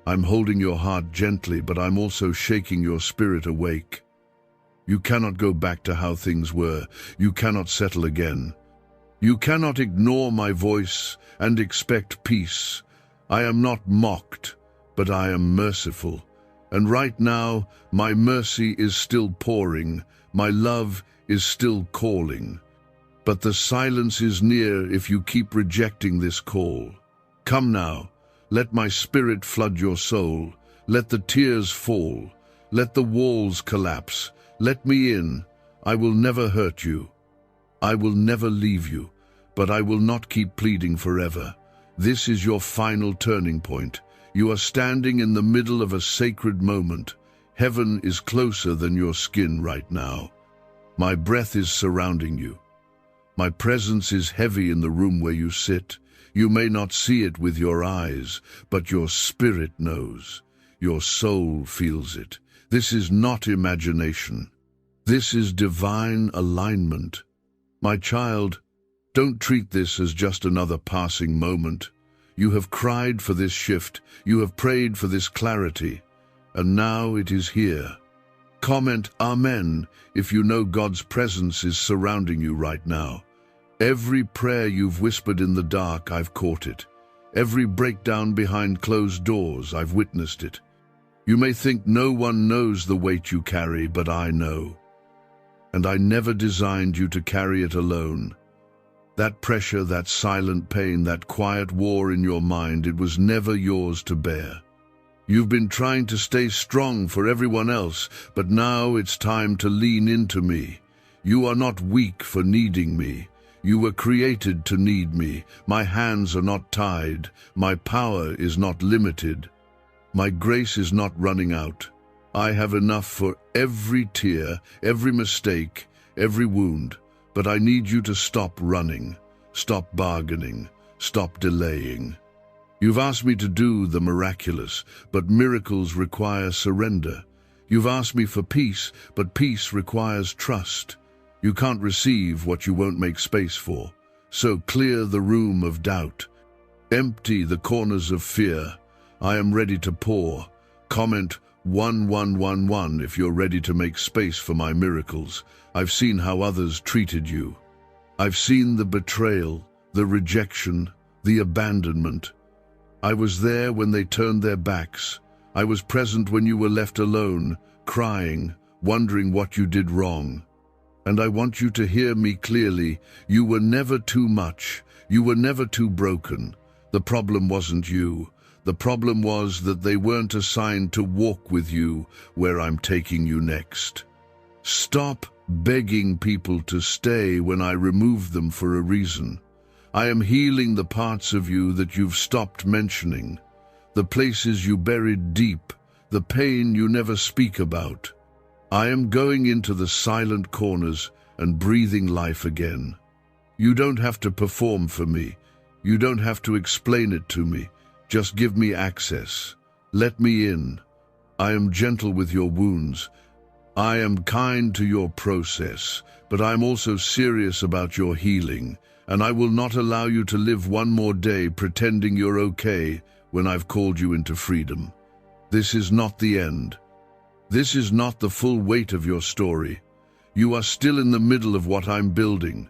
I'm holding your heart gently, but I'm also shaking your spirit awake. You cannot go back to how things were. You cannot settle again. You cannot ignore my voice and expect peace. I am not mocked, but I am merciful. And right now, my mercy is still pouring. My love is still calling. But the silence is near if you keep rejecting this call. Come now. Let my spirit flood your soul. Let the tears fall. Let the walls collapse. Let me in. I will never hurt you. I will never leave you, but I will not keep pleading forever. This is your final turning point. You are standing in the middle of a sacred moment. Heaven is closer than your skin right now. My breath is surrounding you. My presence is heavy in the room where you sit. You may not see it with your eyes, but your spirit knows. Your soul feels it. This is not imagination. This is divine alignment. My child, don't treat this as just another passing moment. You have cried for this shift. You have prayed for this clarity. And now it is here. Comment Amen if you know God's presence is surrounding you right now. Every prayer you've whispered in the dark, I've caught it. Every breakdown behind closed doors, I've witnessed it. You may think no one knows the weight you carry, but I know. And I never designed you to carry it alone. That pressure, that silent pain, that quiet war in your mind, it was never yours to bear. You've been trying to stay strong for everyone else, but now it's time to lean into me. You are not weak for needing me. You were created to need me. My hands are not tied. My power is not limited. My grace is not running out. I have enough for every tear, every mistake, every wound. But I need you to stop running, stop bargaining, stop delaying. You've asked me to do the miraculous, but miracles require surrender. You've asked me for peace, but peace requires trust. You can't receive what you won't make space for. So clear the room of doubt. Empty the corners of fear. I am ready to pour. Comment 1111 if you're ready to make space for my miracles. I've seen how others treated you. I've seen the betrayal, the rejection, the abandonment. I was there when they turned their backs. I was present when you were left alone, crying, wondering what you did wrong. And I want you to hear me clearly. You were never too much. You were never too broken. The problem wasn't you. The problem was that they weren't assigned to walk with you where I'm taking you next. Stop begging people to stay when I remove them for a reason. I am healing the parts of you that you've stopped mentioning, the places you buried deep, the pain you never speak about. I am going into the silent corners and breathing life again. You don't have to perform for me. You don't have to explain it to me. Just give me access. Let me in. I am gentle with your wounds. I am kind to your process, but I am also serious about your healing, and I will not allow you to live one more day pretending you're okay when I've called you into freedom. This is not the end. This is not the full weight of your story. You are still in the middle of what I'm building.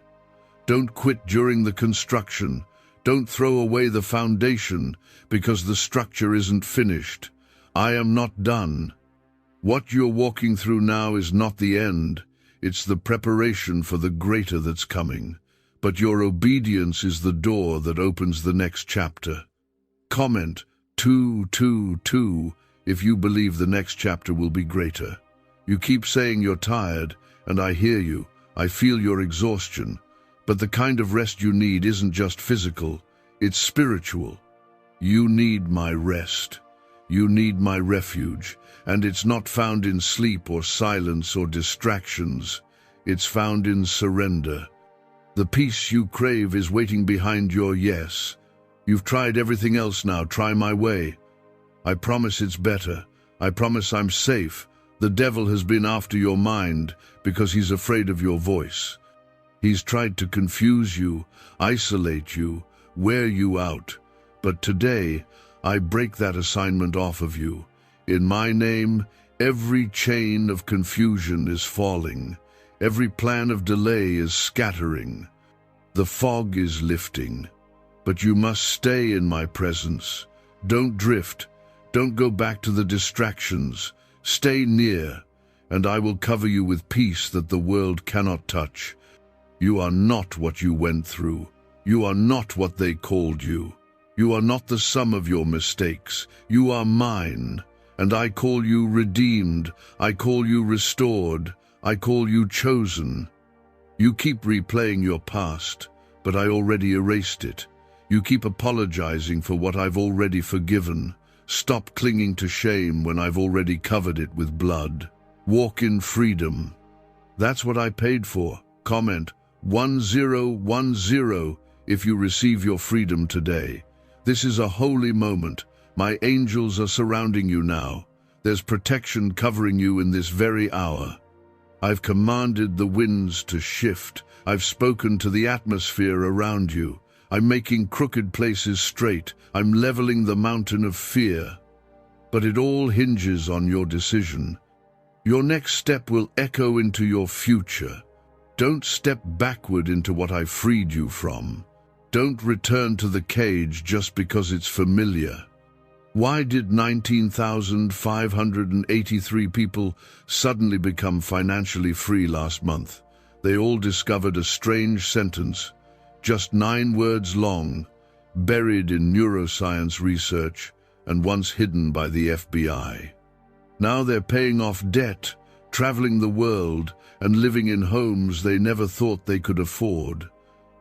Don't quit during the construction. Don't throw away the foundation because the structure isn't finished. I am not done. What you're walking through now is not the end. It's the preparation for the greater that's coming. But your obedience is the door that opens the next chapter. Comment 222 if you believe the next chapter will be greater. You keep saying you're tired, and I hear you. I feel your exhaustion. But the kind of rest you need isn't just physical, it's spiritual. You need my rest. You need my refuge, and it's not found in sleep or silence or distractions. It's found in surrender. The peace you crave is waiting behind your yes. You've tried everything else now, try my way. I promise it's better. I promise I'm safe. The devil has been after your mind because he's afraid of your voice. He's tried to confuse you, isolate you, wear you out. But today, I break that assignment off of you. In my name, every chain of confusion is falling. Every plan of delay is scattering. The fog is lifting. But you must stay in my presence. Don't drift. Don't go back to the distractions. Stay near, and I will cover you with peace that the world cannot touch. You are not what you went through. You are not what they called you. You are not the sum of your mistakes. You are mine, and I call you redeemed. I call you restored. I call you chosen. You keep replaying your past, but I already erased it. You keep apologizing for what I've already forgiven. Stop clinging to shame when I've already covered it with blood. Walk in freedom. That's what I paid for. Comment 1010 if you receive your freedom today. This is a holy moment, My angels are surrounding you now. There's protection covering you in this very hour. I've commanded the winds to shift. I've spoken to the atmosphere around you. I'm making crooked places straight. I'm leveling the mountain of fear. But it all hinges on your decision. Your next step will echo into your future. Don't step backward into what I freed you from. Don't return to the cage just because it's familiar. Why did 19,583 people suddenly become financially free last month? They all discovered a strange sentence, just 9 words long, buried in neuroscience research and once hidden by the FBI. Now they're paying off debt, traveling the world, and living in homes they never thought they could afford.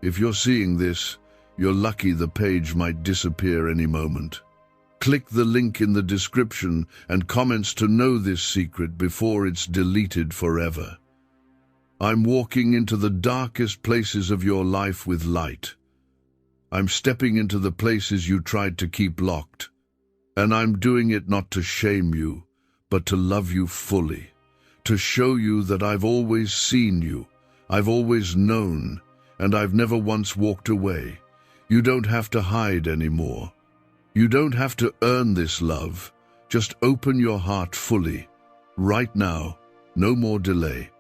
If you're seeing this, you're lucky. The page might disappear any moment. Click the link in the description and comments to know this secret before it's deleted forever. I'm walking into the darkest places of your life with light. I'm stepping into the places you tried to keep locked. And I'm doing it not to shame you, but to love you fully. To show you that I've always seen you, I've always known, and I've never once walked away. You don't have to hide anymore. You don't have to earn this love. Just open your heart fully. Right now, no more delay.